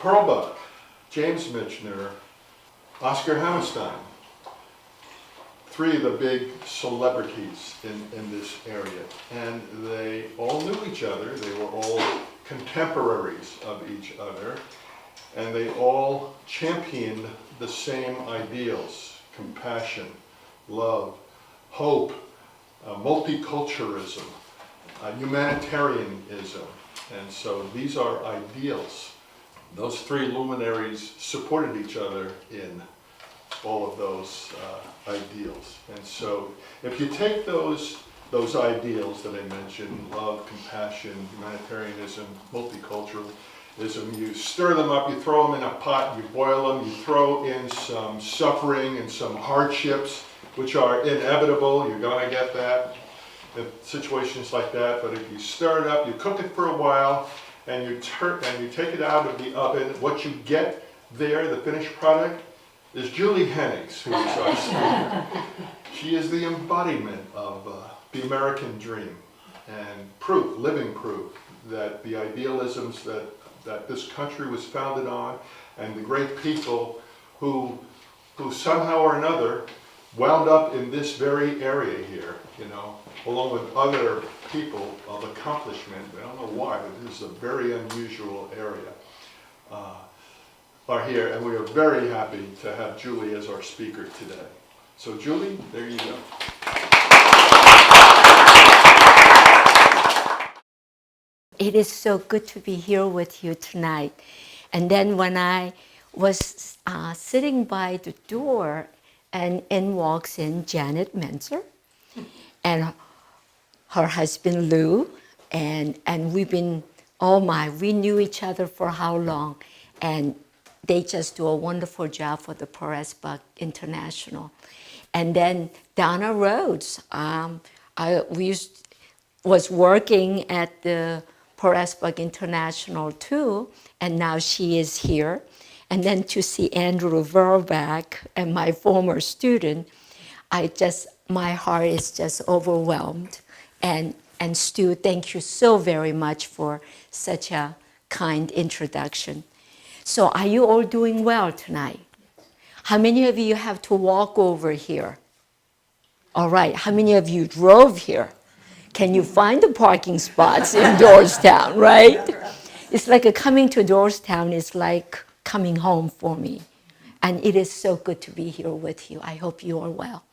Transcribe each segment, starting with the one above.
Perlbuck, James Michener, Oscar Hammerstein. Three of the big celebrities in this area. And they all knew each other. They were all contemporaries of each other. And they all championed the same ideals: compassion, love, hope, multiculturalism, humanitarianism. And so these are ideals. Those three luminaries supported each other in all of those ideals. And so if you take those ideals that I mentioned, love, compassion, humanitarianism, multiculturalism, you stir them up, you throw them in a pot, you boil them, you throw in some suffering and some hardships, which are inevitable. You're going to get that in situations like that. But if you stir it up, you cook it for a while, and you take it out of the oven, what you get there, the finished product, is Julie Hennings, who is our speaker. She is the embodiment of the American dream and proof, living proof, that the idealisms that this country was founded on, and the great people who somehow or another wound up in this very area here, along with other people of accomplishment. I don't know why, but this is a very unusual area, are here, and we are very happy to have Julie as our speaker today. So Julie, there you go. It is so good to be here with you tonight. And then when I was sitting by the door, and in walks in Janet Menzer and her husband Lou, and we knew each other for how long, and they just do a wonderful job for the Pusan International. And then Donna Rhodes, was working at the Pusan International too, and now she is here. And then to see Andrew Verback and my former student, my heart is just overwhelmed. And Stu, thank you so very much for such a kind introduction. So are you all doing well tonight? How many of you have to walk over here? All right, how many of you drove here? Can you find the parking spots in Doylestown, right? It's like coming to Doylestown is like coming home for me. And it is so good to be here with you. I hope you are well.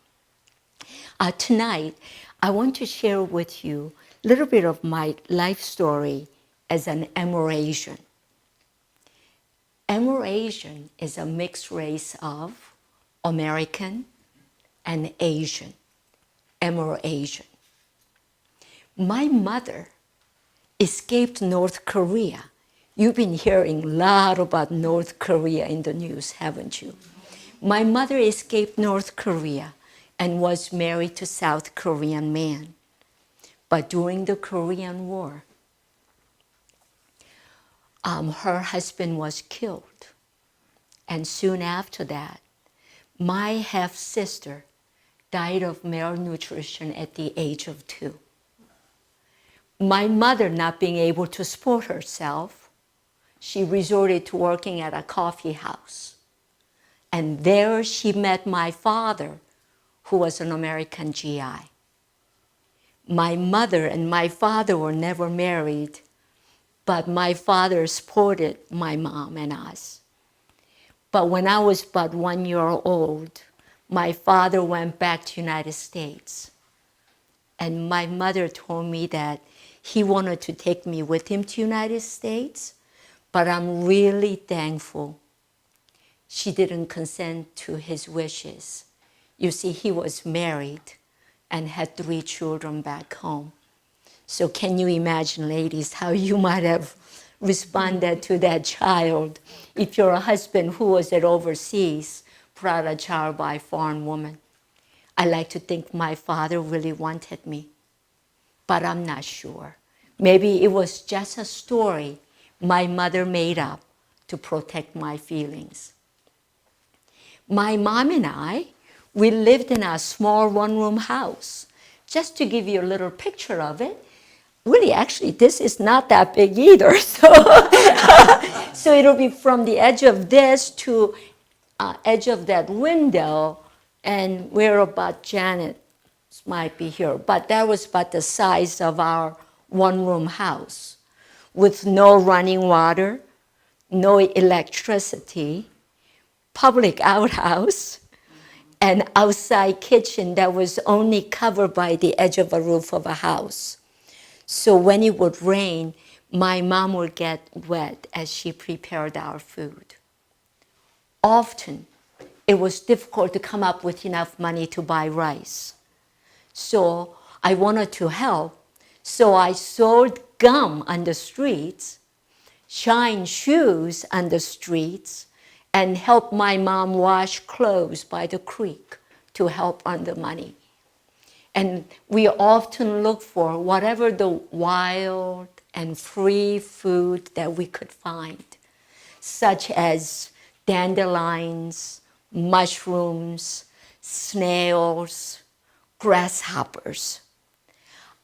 Tonight, I want to share with you a little bit of my life story as an Amerasian. Amerasian is a mixed race of American and Asian. Amerasian. My mother escaped North Korea. You've been hearing a lot about North Korea in the news, haven't you? My mother escaped North Korea and was married to South Korean man. But during the Korean War, her husband was killed. And soon after that, my half-sister died of malnutrition at the age of 2. My mother, not being able to support herself, she resorted to working at a coffee house. And there she met my father, who was an American GI. My mother and my father were never married, but my father supported my mom and us. But when I was about 1 year old, my father went back to the United States. And my mother told me that he wanted to take me with him to the United States, but I'm really thankful she didn't consent to his wishes. You see, he was married and had 3 children back home. So can you imagine, ladies, how you might have responded to that child if your husband who was at overseas brought a child by a foreign woman? I like to think my father really wanted me, but I'm not sure. Maybe it was just a story my mother made up to protect my feelings. My mom and I, we lived in a small one-room house. Just to give you a little picture of it, really, actually, this is not that big either. So, so it'll be from the edge of this to edge of that window, and we're about Janet might be here. But that was about the size of our one-room house with no running water, no electricity, public outhouse, and outside kitchen that was only covered by the edge of a roof of a house. So when it would rain, my mom would get wet as she prepared our food. Often, it was difficult to come up with enough money to buy rice. So I wanted to help. So I sold gum on the streets, shined shoes on the streets, and helped my mom wash clothes by the creek to help earn the money. And we often look for whatever the wild and free food that we could find, such as dandelions, mushrooms, snails, grasshoppers.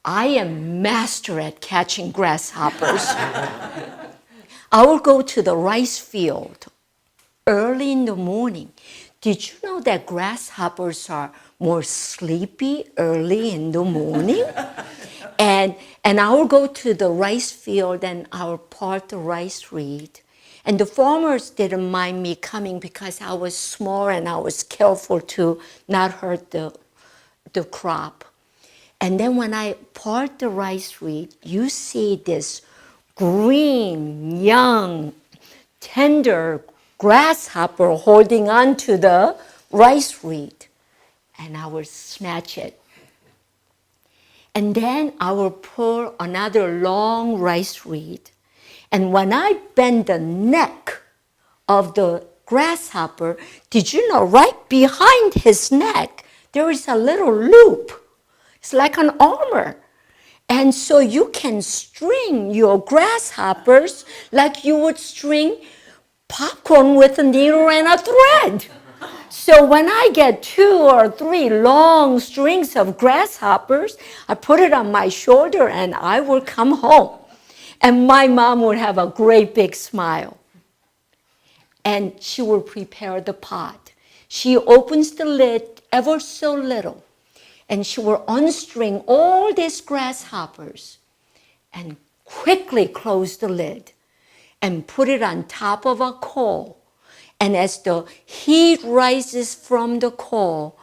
I am master at catching grasshoppers. I will go to the rice field early in the morning. Did you know that grasshoppers are more sleepy early in the morning? And I will go to the rice field and I will part the rice reed. And the farmers didn't mind me coming because I was small and I was careful to not hurt the crop. And then when I part the rice reed, you see this green, young, tender grasshopper holding on to the rice reed. And I will snatch it. And then I will pull another long rice reed. And when I bend the neck of the grasshopper, did you know right behind his neck, there is a little loop. It's like an armor. And so you can string your grasshoppers like you would string popcorn with a needle and a thread. So when I get 2 or 3 long strings of grasshoppers, I put it on my shoulder and I will come home. And my mom would have a great big smile. And she will prepare the pot. She opens the lid ever so little. And she will unstring all these grasshoppers and quickly close the lid and put it on top of a coal. And as the heat rises from the coal,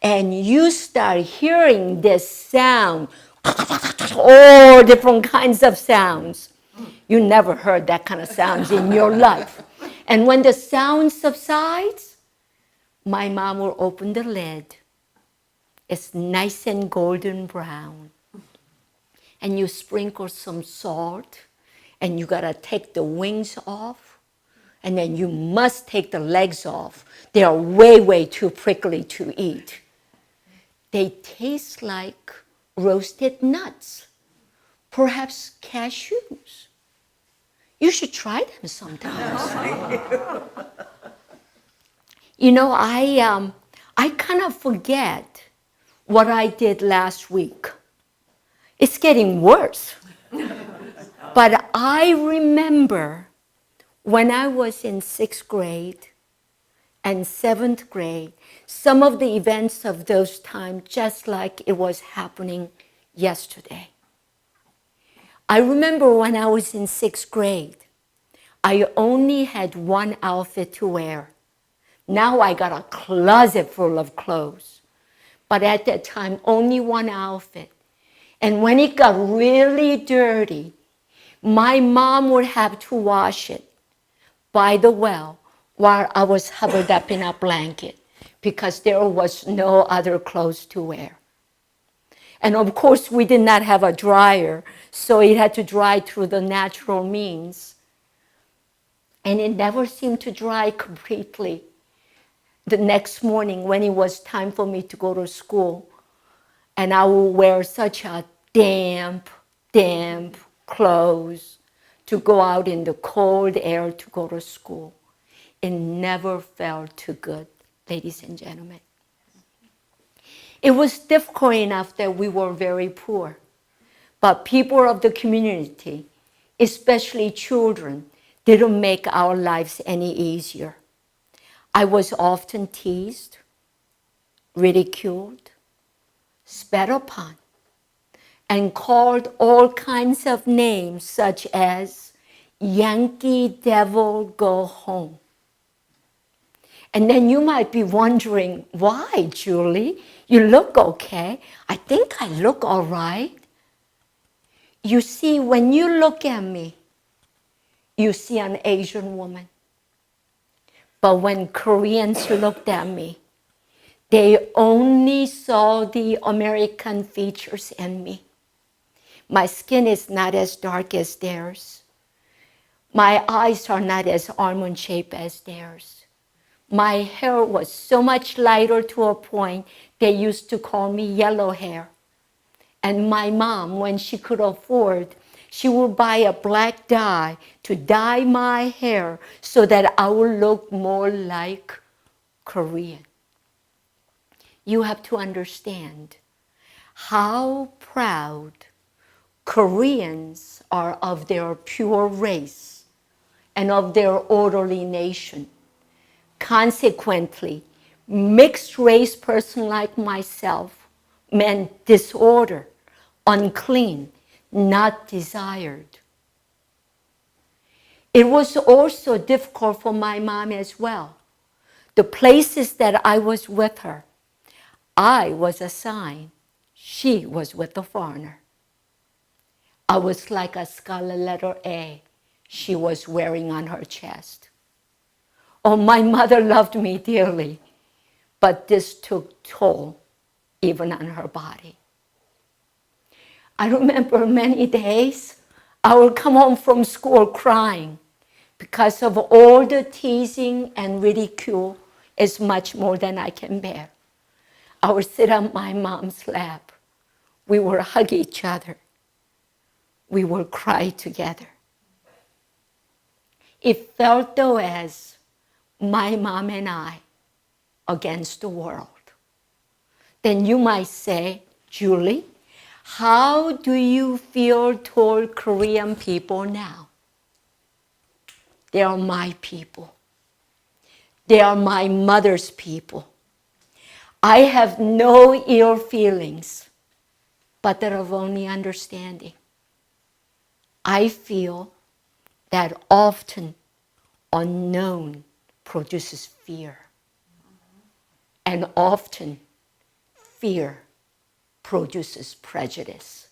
and you start hearing this sound, all different kinds of sounds. You never heard that kind of sounds in your life. And when the sound subsides, my mom will open the lid. It's nice and golden brown. And you sprinkle some salt, and you gotta take the wings off, and then you must take the legs off. They are way, way too prickly to eat. They taste like roasted nuts, perhaps cashews. You should try them sometimes. You know, I kind of forget what I did last week. It's getting worse. But I remember when I was in 6th grade and 7th grade, some of the events of those times just like it was happening yesterday. I remember when I was in 6th grade, I only had one outfit to wear. Now I got a closet full of clothes. But at that time, only one outfit. And when it got really dirty, my mom would have to wash it by the well while I was huddled up in a blanket because there was no other clothes to wear. And of course, we did not have a dryer, so it had to dry through the natural means. And it never seemed to dry completely. The next morning when it was time for me to go to school, and I would wear such a damp clothes to go out in the cold air to go to school. It never felt too good, ladies and gentlemen. It was difficult enough that we were very poor. But people of the community, especially children, didn't make our lives any easier. I was often teased, ridiculed, spat upon, and called all kinds of names such as Yankee Devil Go Home. And then you might be wondering, why, Julie? You look okay. I think I look all right. You see, when you look at me, you see an Asian woman. But when Koreans looked at me, they only saw the American features in me. My skin is not as dark as theirs. My eyes are not as almond-shaped as theirs. My hair was so much lighter to a point they used to call me yellow hair. And my mom, when she could afford, she would buy a black dye to dye my hair so that I would look more like Korean. You have to understand how proud Koreans are of their pure race and of their orderly nation. Consequently, mixed race person like myself meant disorder, unclean, not desired. It was also difficult for my mom as well. The places that I was with her, I was assigned, she was with the foreigner. I was like a scarlet letter A she was wearing on her chest. Oh, my mother loved me dearly, but this took toll even on her body. I remember many days I would come home from school crying because of all the teasing and ridicule is much more than I can bear. I would sit on my mom's lap. We would hug each other. We would cry together. It felt though as my mom and I against the world. Then you might say, Julie, how do you feel toward Korean people now? They are my people. They are my mother's people. I have no ill feelings, but that of only understanding. I feel that often unknown produces fear. And often fear produces prejudice.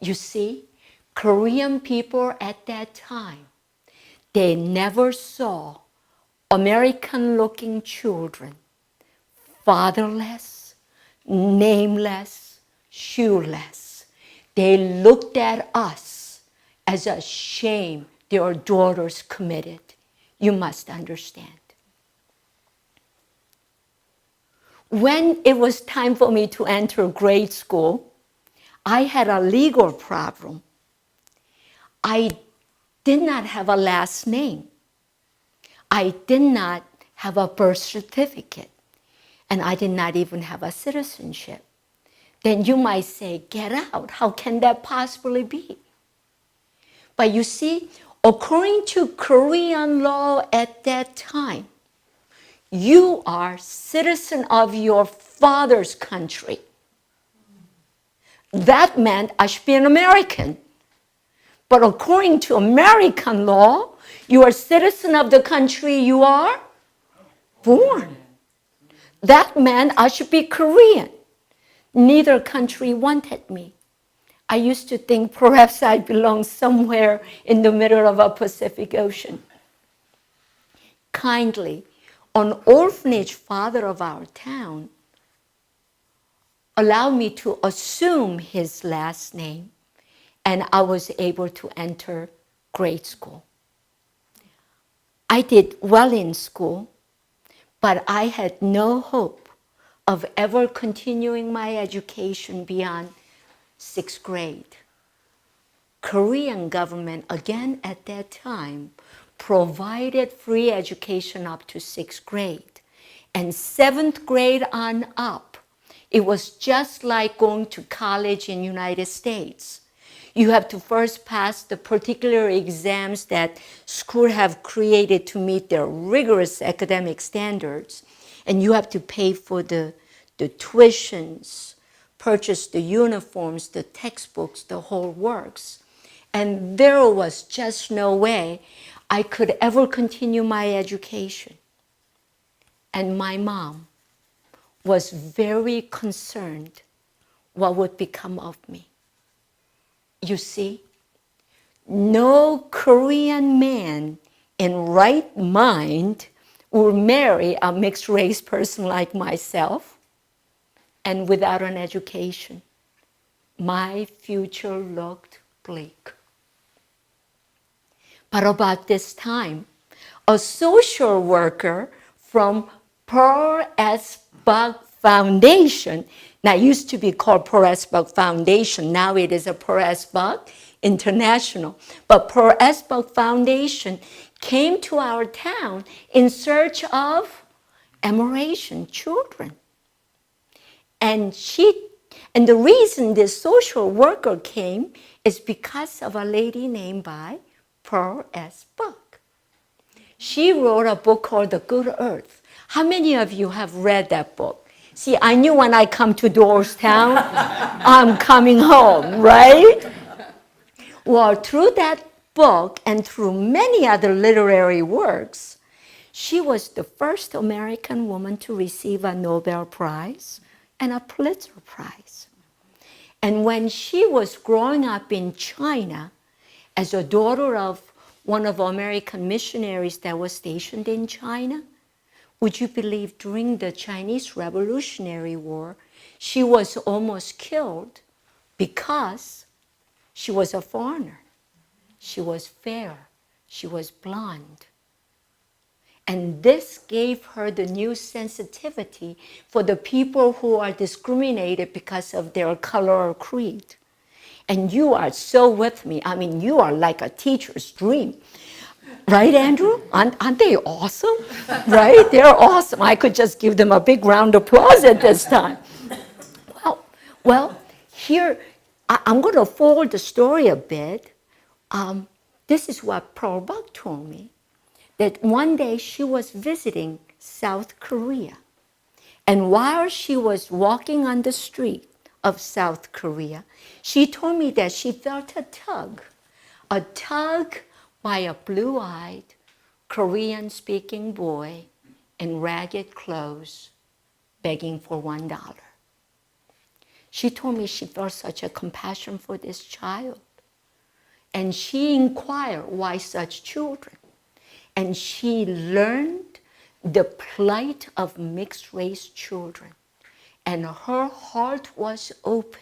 You see, Korean people at that time, they never saw American-looking children, fatherless, nameless, shoeless. They looked at us as a shame their daughters committed. You must understand. When it was time for me to enter grade school, I had a legal problem. I did not have a last name. I did not have a birth certificate. And I did not even have a citizenship. Then you might say, get out. How can that possibly be? But you see, according to Korean law at that time, you are citizen of your father's country. That meant I should be an American. But according to American law, you are citizen of the country you are born. That meant I should be Korean. Neither country wanted me. I used to think perhaps I belonged somewhere in the middle of a Pacific Ocean. Kindly, an orphanage father of our town allowed me to assume his last name, and I was able to enter grade school. I did well in school, but I had no hope of ever continuing my education beyond 6th grade. Korean government, again at that time, provided free education up to 6th grade. And 7th grade on up, It was just like going to college in the United States. You have to first pass the particular exams that school have created to meet their rigorous academic standards. And you have to pay for the tuitions, purchase the uniforms, the textbooks, the whole works. And there was just no way I could ever continue my education. And my mom was very concerned what would become of me. You see, no Korean man in right mind will marry a mixed race person like myself, and without an education, my future looked bleak. But about this time, a social worker from Pearl S. Buck Foundation, now it used to be called Pearl S. Buck Foundation, now it is a Pearl S. Buck International. But Pearl S. Buck Foundation came to our town in search of Amerasian children. And the reason this social worker came is because of a lady named by Pearl S. Buck. She wrote a book called The Good Earth. How many of you have read that book? See, I knew when I come to Doylestown, I'm coming home, right? Well, through that book and through many other literary works, she was the first American woman to receive a Nobel Prize and a Pulitzer Prize. And when she was growing up in China as a daughter of one of American missionaries that was stationed in China, would you believe during the Chinese Revolutionary War, she was almost killed because she was a foreigner. She was fair. She was blonde. And this gave her the new sensitivity for the people who are discriminated because of their color or creed. And you are so with me. I mean, you are like a teacher's dream. Right, Andrew? Aren't they awesome? Right? They're awesome. I could just give them a big round of applause at this time. Well, here, I'm going to forward the story a bit. This is what Pearl Buck told me, that one day she was visiting South Korea. And while she was walking on the street of South Korea, she told me that she felt a tug by a blue-eyed, Korean-speaking boy in ragged clothes begging for $1. She told me she felt such a compassion for this child. And she inquired why such children. And she learned the plight of mixed-race children. And her heart was open.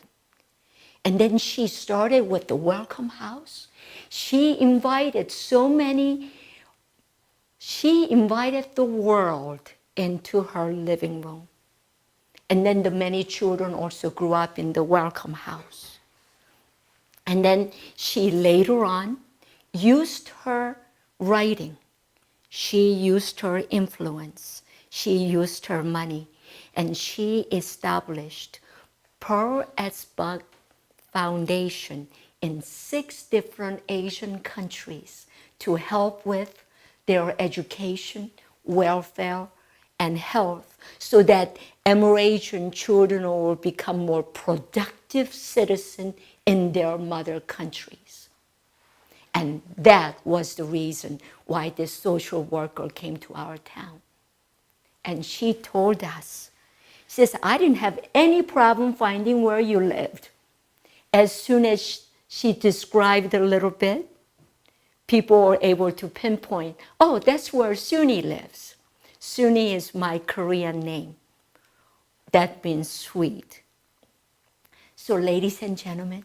And then she started with the Welcome House. She invited the world into her living room. And then the many children also grew up in the Welcome House. And then she later on used her writing. She used her influence. She used her money. And she established Pearl S. Buck Foundation in 6 different Asian countries to help with their education, welfare, and health, so that Amerasian children will become more productive citizens in their mother countries. And that was the reason why this social worker came to our town. And she told us, she says, I didn't have any problem finding where you lived. As soon as she described a little bit, people were able to pinpoint, oh, that's where Suni lives. Suni is my Korean name. That means sweet. So ladies and gentlemen,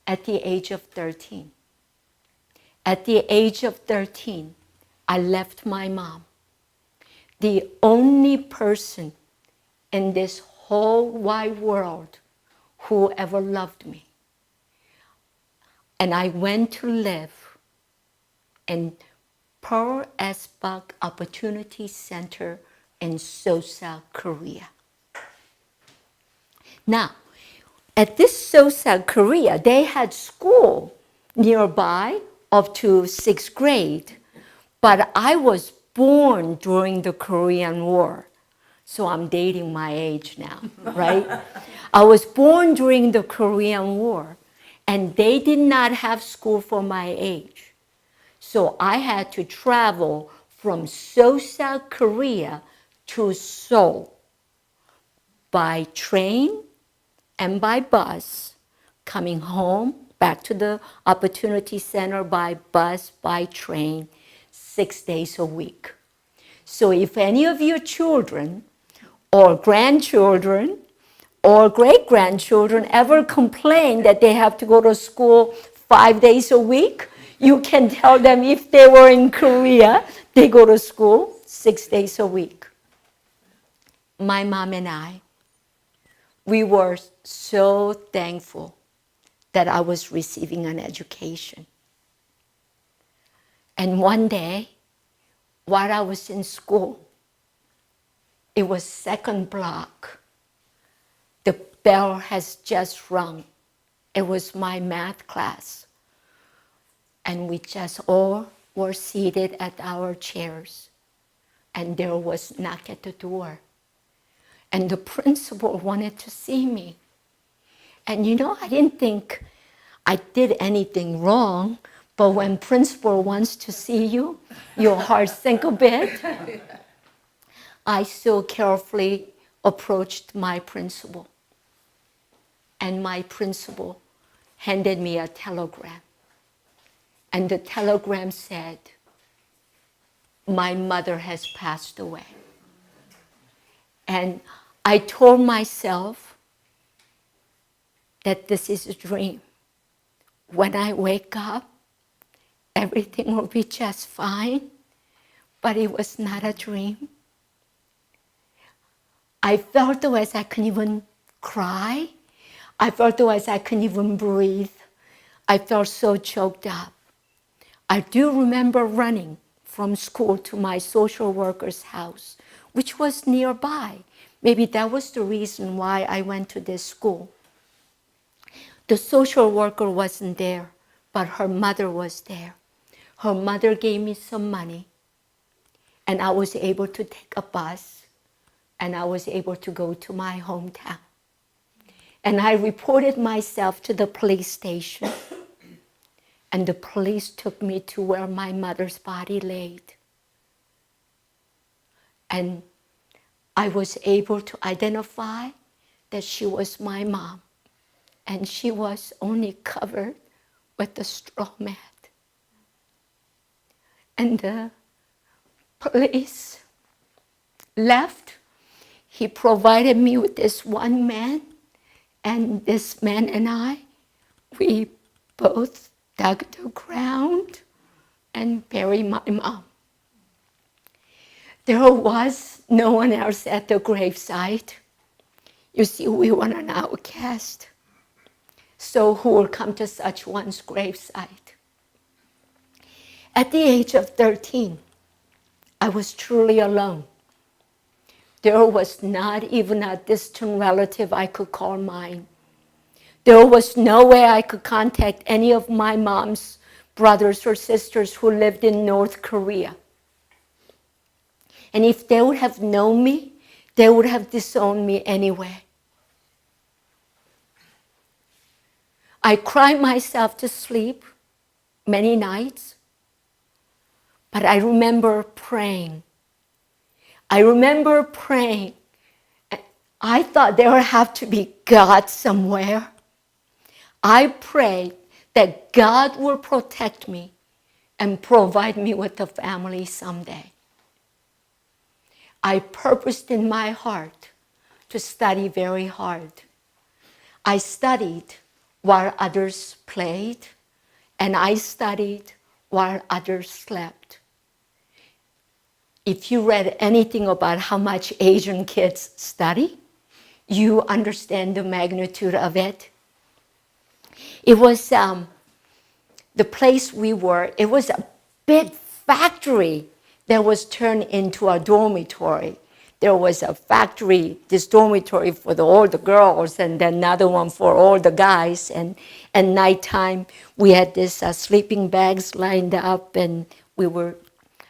at the age of 13, I left my mom, the only person in this whole wide world who ever loved me. And I went to live in Pearl S. Buck Opportunity Center in Seoul, South Korea. Now, at this South Korea, they had school nearby up to 6th grade, but I was born during the Korean War. So I'm dating my age now, right? I was born during the Korean War, and they did not have school for my age. So I had to travel from South Korea to Seoul by train and by bus, coming home back to the Opportunity Center by bus, by train, 6 days a week. So if any of your children or grandchildren or great-grandchildren ever complain that they have to go to school 5 days a week, you can tell them if they were in Korea, they go to school 6 days a week. My mom and I, we were so thankful that I was receiving an education. And one day, while I was in school, it was second block. The bell has just rung. It was my math class. And we just all were seated at our chairs. And there was knock at the door. And the principal wanted to see me. And I didn't think I did anything wrong, but when principal wants to see you, your heart sink a bit. I so carefully approached my principal. And my principal handed me a telegram. And the telegram said, "My mother has passed away." And I told myself that this is a dream. When I wake up, everything will be just fine. But it was not a dream. I felt as I couldn't even cry. I felt as I couldn't even breathe. I felt so choked up. I do remember running from school to my social worker's house, which was nearby. Maybe that was the reason why I went to this school. The social worker wasn't there, but her mother was there. Her mother gave me some money, and I was able to take a bus, and I was able to go to my hometown. And I reported myself to the police station, and the police took me to where my mother's body laid. And I was able to identify that she was my mom, and she was only covered with a straw mat. And the police left. He provided me with this one man, and this man and I, we both dug the ground and buried my mom. There was no one else at the gravesite. You see, we were an outcast. So who will come to such one's gravesite? At the age of 13, I was truly alone. There was not even a distant relative I could call mine. There was no way I could contact any of my mom's brothers or sisters who lived in North Korea. And if they would have known me, they would have disowned me anyway. I cried myself to sleep many nights, but I remember praying. I remember praying. I thought there would have to be God somewhere. I prayed that God will protect me and provide me with a family someday. I purposed in my heart to study very hard. I studied while others played, and I studied while others slept. If you read anything about how much Asian kids study, you understand the magnitude of it. It was the place we were, it was a big factory that was turned into a dormitory. there was a factory, this dormitory for all the girls, and then another one for all the guys. And at nighttime, we had this sleeping bags lined up, and we were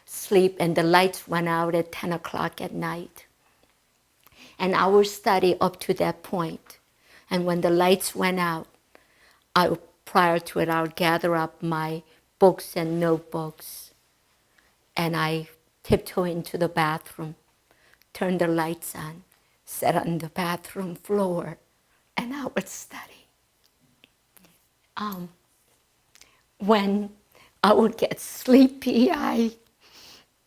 sleep, and the lights went out at 10 o'clock at night. And I would study up to that point. And when the lights went out, prior to it, I would gather up my books and notebooks, and I tiptoe into the bathroom, turn the lights on, sat on the bathroom floor, and I would study. When I would get sleepy, I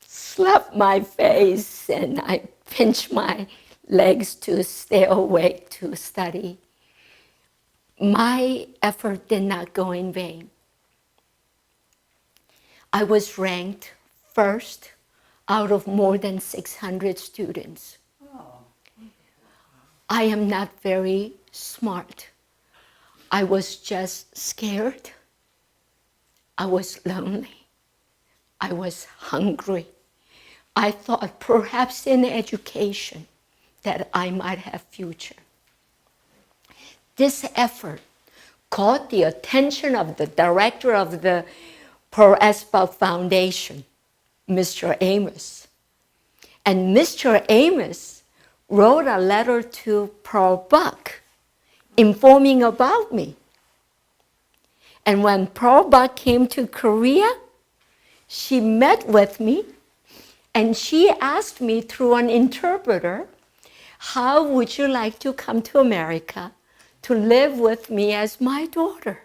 slapped my face and I pinched my legs to stay awake to study. My effort did not go in vain. I was ranked first out of more than 600 students. I am not very smart. I was just scared. I was lonely. I was hungry. I thought perhaps in education that I might have future. This effort caught the attention of the director of the Pearl Asphalt Foundation, Mr. Amos. And Mr. Amos wrote a letter to Pearl Buck informing about me. And when Pearl Buck came to Korea, she met with me and she asked me through an interpreter, how would you like to come to America to live with me as my daughter?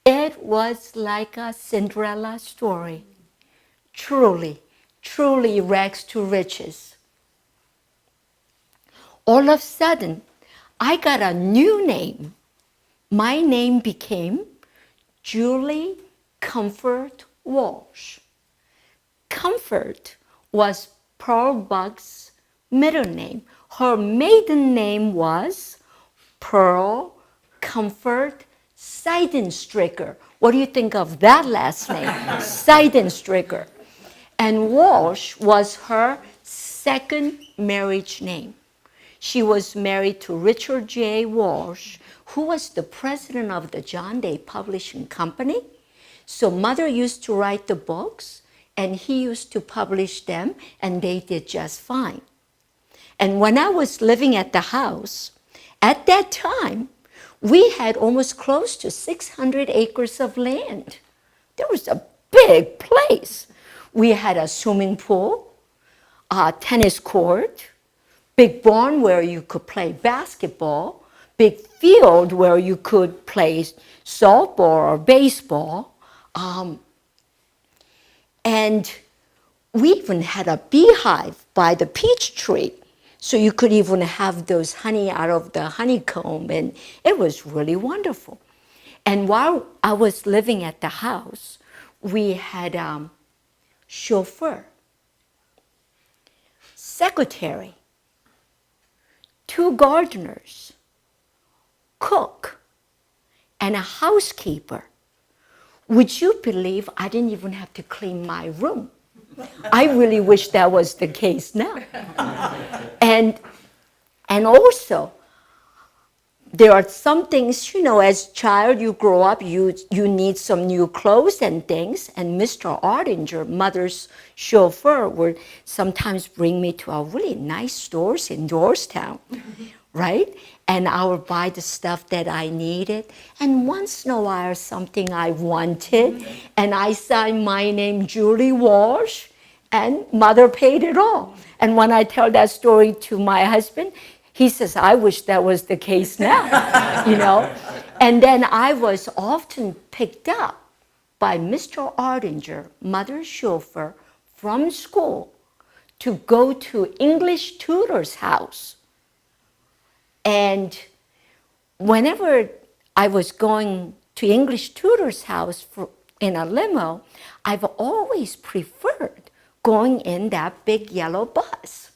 It was like a Cinderella story. Truly, truly rags to riches. All of a sudden, I got a new name. My name became Julie Comfort Walsh. Comfort was Pearl Buck's middle name. Her maiden name was Pearl Comfort Seidenstricker. What do you think of that last name? Seidenstricker. And Walsh was her second marriage name. She was married to Richard J. Walsh, who was the president of the John Day Publishing Company. So mother used to write the books, and he used to publish them, and they did just fine. And when I was living at the house, at that time, we had almost close to 600 acres of land. There was a big place. We had a swimming pool, a tennis court, big barn where you could play basketball, big field where you could play softball or baseball. And we even had a beehive by the peach tree. So you could even have those honey out of the honeycomb, and it was really wonderful. And while I was living at the house, we had chauffeur, secretary, 2 gardeners, cook, and a housekeeper. Would you believe I didn't even have to clean my room? I really wish that was the case now. And also, there are some things, you know, as a child, you grow up, you need some new clothes and things. And Mr. Ardinger, mother's chauffeur, would sometimes bring me to a really nice stores in Doylestown, right? And I would buy the stuff that I needed. And once in a while, something I wanted. And I signed my name, Julie Walsh, and mother paid it all. And when I tell that story to my husband, he says, I wish that was the case now, you know. And then I was often picked up by Mr. Ardinger, mother's chauffeur, from school to go to English tutor's house. And whenever I was going to English tutor's house in a limo, I've always preferred going in that big yellow bus.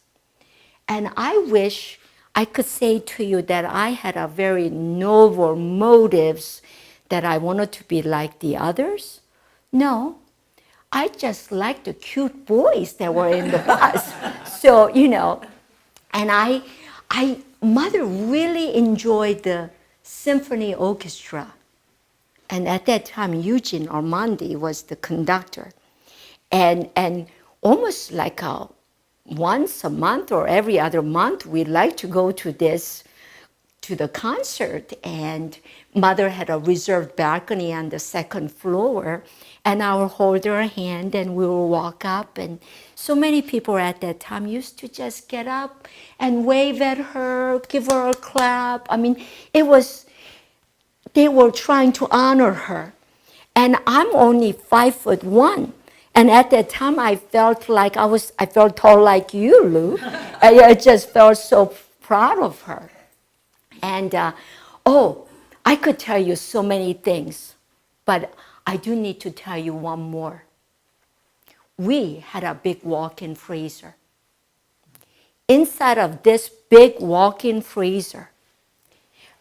And I wish I could say to you that I had a very noble motives that I wanted to be like the others. No, I just liked the cute boys that were in the bus. So, and mother really enjoyed the symphony orchestra. And at that time, Eugene Armandi was the conductor. And almost like once a month or every other month, we'd like to go to the concert. And mother had a reserved balcony on the second floor. And I would hold her hand and we would walk up. And so many people at that time used to just get up and wave at her, give her a clap. I mean, they were trying to honor her. And I'm only 5'1". And at that time, I felt tall like you, Lou. I just felt so proud of her. And, I could tell you so many things, but I do need to tell you one more. We had a big walk-in freezer. Inside of this big walk-in freezer,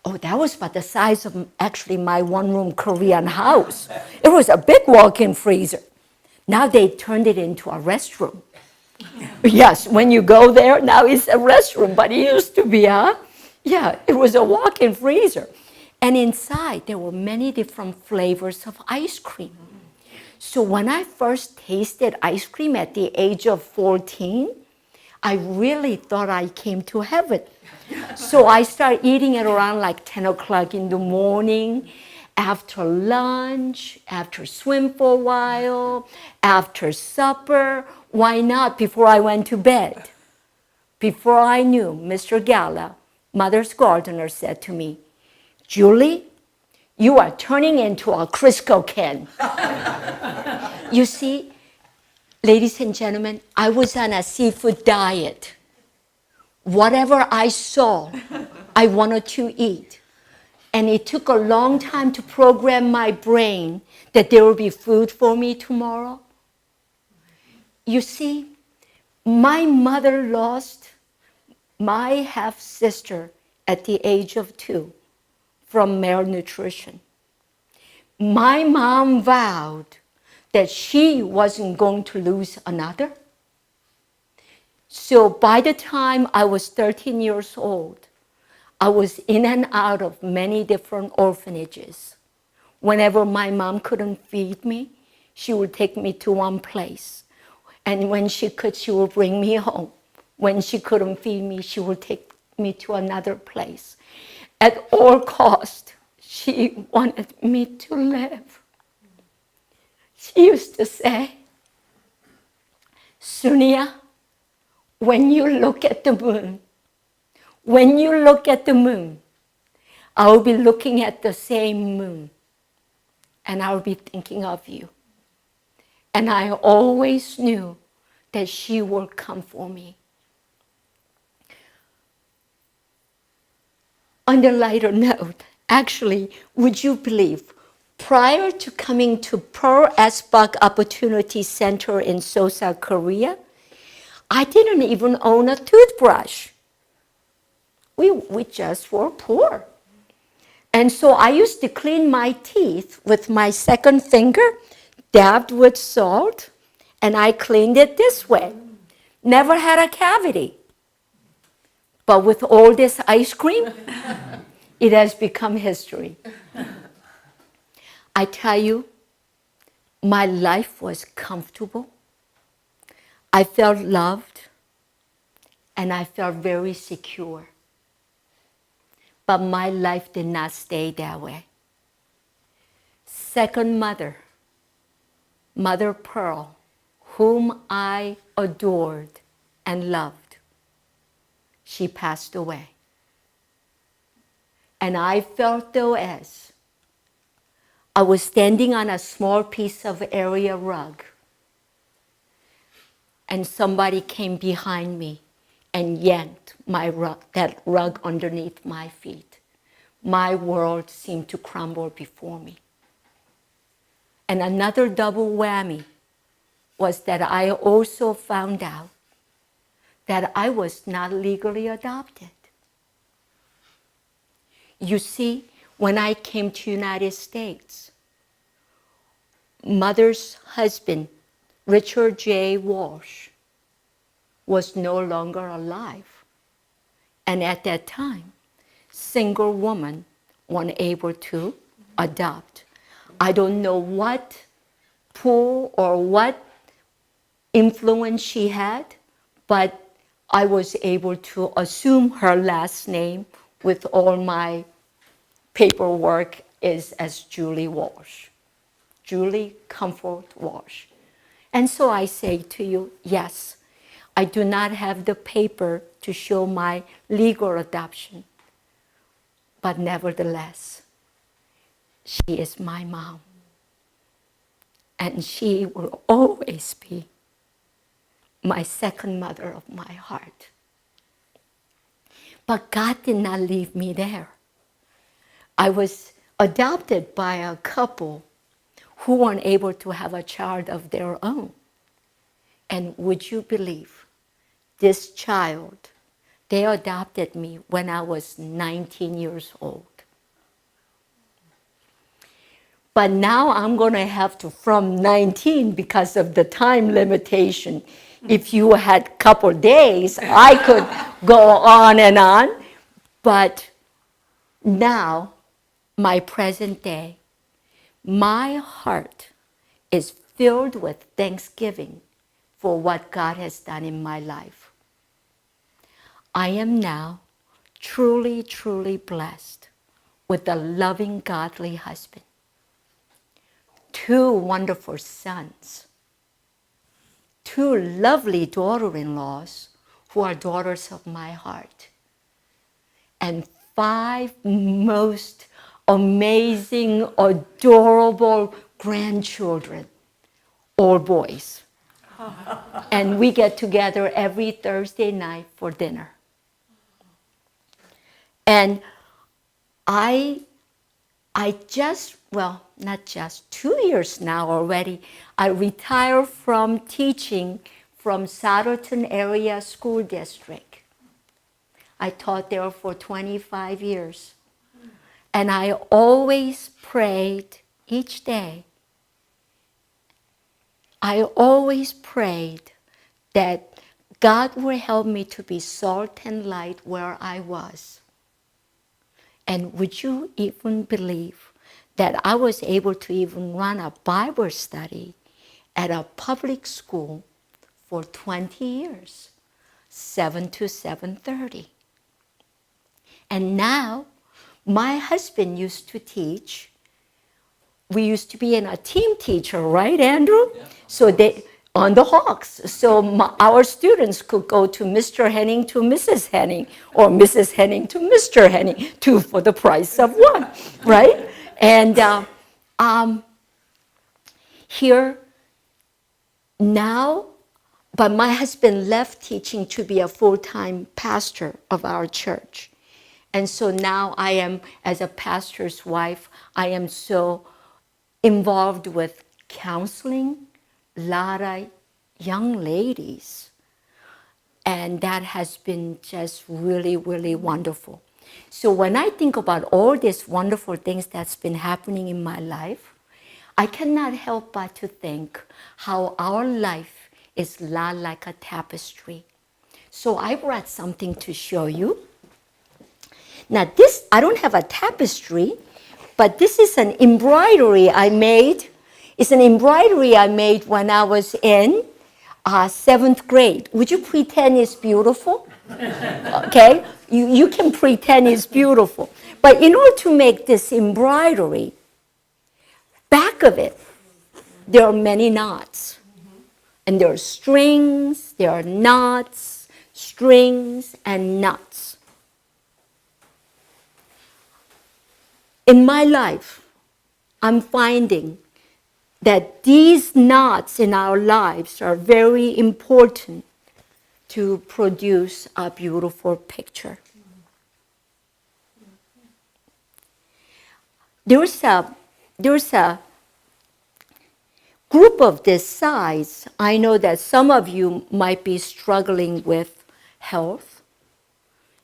that was about the size of actually my one-room Korean house. It was a big walk-in freezer. Now they turned it into a restroom. Yes, when you go there, now it's a restroom, but it used to be, Yeah, it was a walk-in freezer. And inside, there were many different flavors of ice cream. So when I first tasted ice cream at the age of 14, I really thought I came to heaven. So I started eating it around like 10 o'clock in the morning, after lunch, after swim for a while, after supper. Why not before I went to bed? Before I knew, Mr. Gala, mother's gardener, said to me, "Julie, you are turning into a Crisco can." You see, ladies and gentlemen, I was on a seafood diet. Whatever I saw, I wanted to eat. And it took a long time to program my brain that there will be food for me tomorrow. You see, my mother lost my half-sister at the age of 2 from malnutrition. My mom vowed that she wasn't going to lose another. So by the time I was 13 years old, I was in and out of many different orphanages. Whenever my mom couldn't feed me, she would take me to one place. And when she could, she would bring me home. When she couldn't feed me, she would take me to another place. At all costs, she wanted me to live. She used to say, "Sunia, when you look at the moon, I'll be looking at the same moon, and I'll be thinking of you." And I always knew that she would come for me. On the lighter note, actually, would you believe, prior to coming to Pearl Asbach Opportunity Center in Seoul, Korea, I didn't even own a toothbrush. We just were poor. And so I used to clean my teeth with my second finger, dabbed with salt, and I cleaned it this way. Never had a cavity. But with all this ice cream, it has become history. I tell you, my life was comfortable. I felt loved, and I felt very secure. But my life did not stay that way. Second mother, Mother Pearl, whom I adored and loved, she passed away. And I felt though as I was standing on a small piece of area rug, and somebody came behind me and yanked that rug underneath my feet. My world seemed to crumble before me. And another double whammy was that I also found out that I was not legally adopted. You see, when I came to the United States, mother's husband Richard J. Walsh was no longer alive. And at that time, single woman weren't able to adopt. I don't know what pull or what influence she had, but I was able to assume her last name with all my paperwork is as Julie Walsh. Julie Comfort Walsh. And so I say to you, yes, I do not have the paper to show my legal adoption, but nevertheless, she is my mom. And she will always be my second mother of my heart. But God did not leave me there. I was adopted by a couple who weren't able to have a child of their own. And would you believe, this child, they adopted me when I was 19 years old. But now I'm going to have to, from 19, because of the time limitation, if you had a couple days, I could go on and on. But now, my present day, my heart is filled with thanksgiving for what God has done in my life. I am now truly, truly blessed with a loving, godly husband, 2 wonderful sons, 2 lovely daughter-in-laws who are daughters of my heart, and 5 most amazing, adorable grandchildren, all boys. And we get together every Thursday night for dinner. And I just, well, not just, 2 years now already, I retired from teaching from Souderton Area School District. I taught there for 25 years. And I always prayed each day. I always prayed that God will help me to be salt and light where I was. And would you even believe that I was able to even run a Bible study at a public school for 20 years, 7 to 7:30. And now, my husband used to teach. We used to be in a team teacher, right, Andrew? Yeah. So they, on the Hawks. So our students could go to Mr. Henning to Mrs. Henning, or Mrs. Henning to Mr. Henning, 2 for the price of 1, right? And here now, but my husband left teaching to be a full-time pastor of our church. And so now I am, as a pastor's wife, I am so involved with counseling a lot of young ladies. And that has been just really, really wonderful. So when I think about all these wonderful things that's been happening in my life, I cannot help but to think how our life is a lot like a tapestry. So I brought something to show you. Now this, I don't have a tapestry, but this is an embroidery I made. It's an embroidery I made when I was in 7th grade. Would you pretend it's beautiful? Okay, you can pretend it's beautiful. But in order to make this embroidery, back of it, there are many knots. And there are strings, there are knots, strings, and knots. In my life, I'm finding that these knots in our lives are very important to produce a beautiful picture. There's a group of this size. I know that some of you might be struggling with health.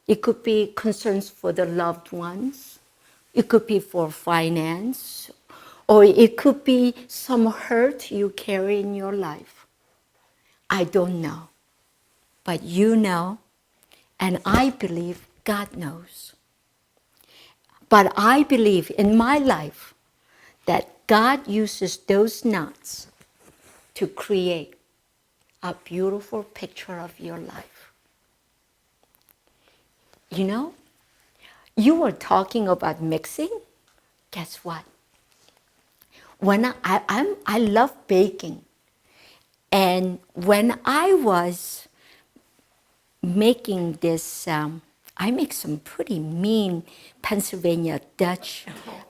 It could be concerns for the loved ones. It could be for finance, or it could be some hurt you carry in your life. I don't know. But you know, and I believe God knows. But I believe in my life that God uses those knots to create a beautiful picture of your life. You know, you were talking about mixing. Guess what? When I love baking. And when I was making this, I make some pretty mean Pennsylvania Dutch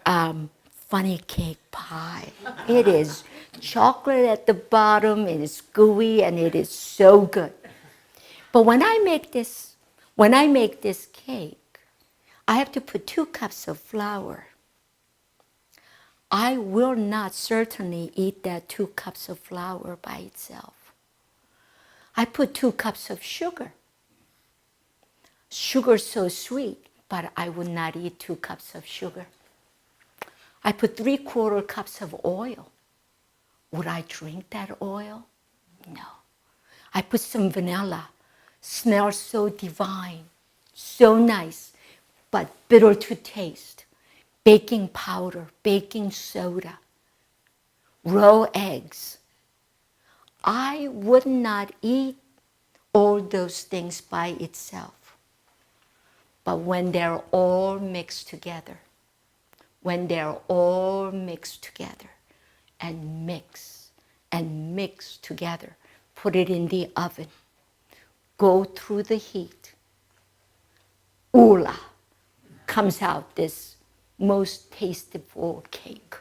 funny cake pie. It is chocolate at the bottom, it is gooey, and it is so good. But when I make this cake, I have to put 2 cups of flour. I will not certainly eat that 2 cups of flour by itself. I put 2 cups of sugar. Sugar's so sweet, but I would not eat 2 cups of sugar. I put 3/4 cups of oil. Would I drink that oil? No. I put some vanilla. Smells so divine, so nice, but bitter to taste. Baking powder, baking soda, raw eggs. I would not eat all those things by itself. But when they're all mixed together, and mix together, put it in the oven, go through the heat, oola, comes out this most tasteful cake.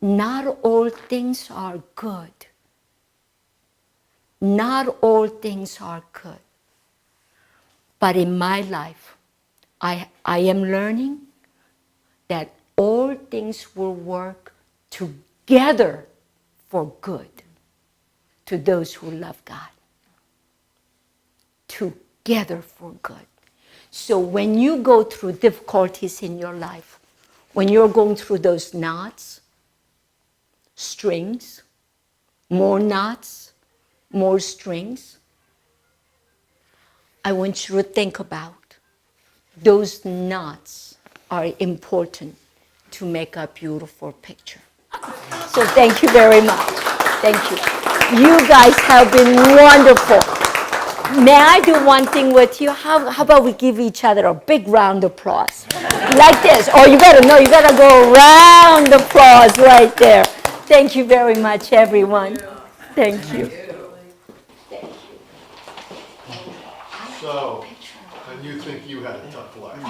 Not all things are good. Not all things are good. But in my life, I am learning that all things will work together for good to those who love God. Together for good. So when you go through difficulties in your life, when you're going through those knots, strings, more knots, more strings, I want you to think about those knots are important to make a beautiful picture. So thank you very much. Thank you. You guys have been wonderful. May I do one thing with you? How about we give each other a big round of applause? Like this. Oh, you gotta go round applause right there. Thank you very much, everyone. Thank you. So, and you think you had a tough life.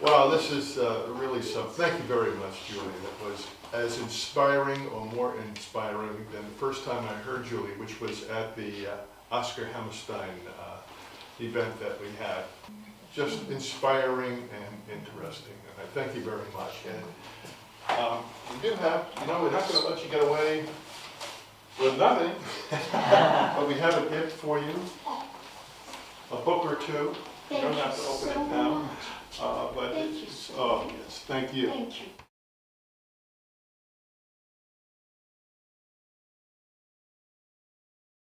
Well, this is really something. Thank you very much, Julie. That was as inspiring or more inspiring than the first time I heard Julie, which was at the Oscar Hammerstein event that we had. Just inspiring and interesting. And I thank you very much. And we do have, we're not going to let you get away with nothing, but we have a gift for you, a book or two. You don't have to open it now, but it's, oh yes, thank you. Thank you.